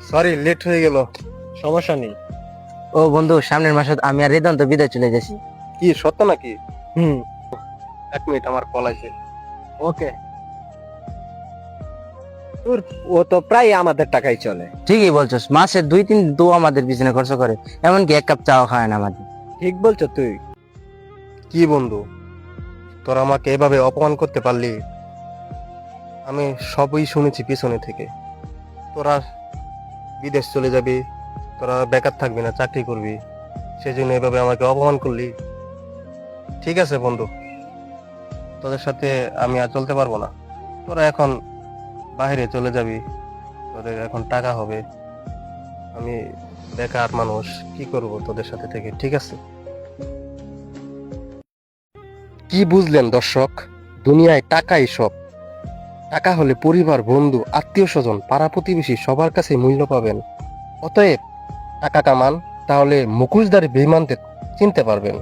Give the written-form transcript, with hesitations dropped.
Sorry, late হয়ে গেল। সমস্যা নেই। ও বন্ধু, সামনের মাসে আমি আর রিদন তো বিদেশ চলে যাচ্ছি। কি সত্য নাকি? হুম। 1 মিনিট, আমার কল আছে। ওকে। তোর ও তো প্রায় আমাদের টাকাই চলে। ঠিকই বলছস, মাসে 2-3 দু আমাদের পিছনে খরচ করে, এমনকি এক কাপ চাও খায় না আমাদের। ঠিক বলছো তুই। কি বন্ধু, তোরা আমাকে এভাবে অপমান করতে পারলি? আমি সবই শুনেছি পিছনে থেকে। তোরা বিদেশ চলে যাবি, তোরা বেকার থাকবি না, চাকরি করবি, সেজন্য এভাবে আমাকে অপমান করলি। ঠিক আছে বন্ধু, তোদের সাথে আমি আর চলতে পারবো না। তোরা এখন বাইরে চলে যাবি, তোদের এখন টাকা হবে। আমি বেকার মানুষ, কি করব তোদের সাথে থেকে? ঠিক আছে। কি বুঝলেন দর্শক? দুনিয়ায় টাকাই সব। টাকা হলে পরিবার, বন্ধু, আত্মীয় স্বজন, পাড়া প্রতিবেশী সবার কাছে মূল্য পাবেন। অতএব টাকা কামান, তাহলে মুখোশধারী বেঈমানদের চিনতে পারবেন।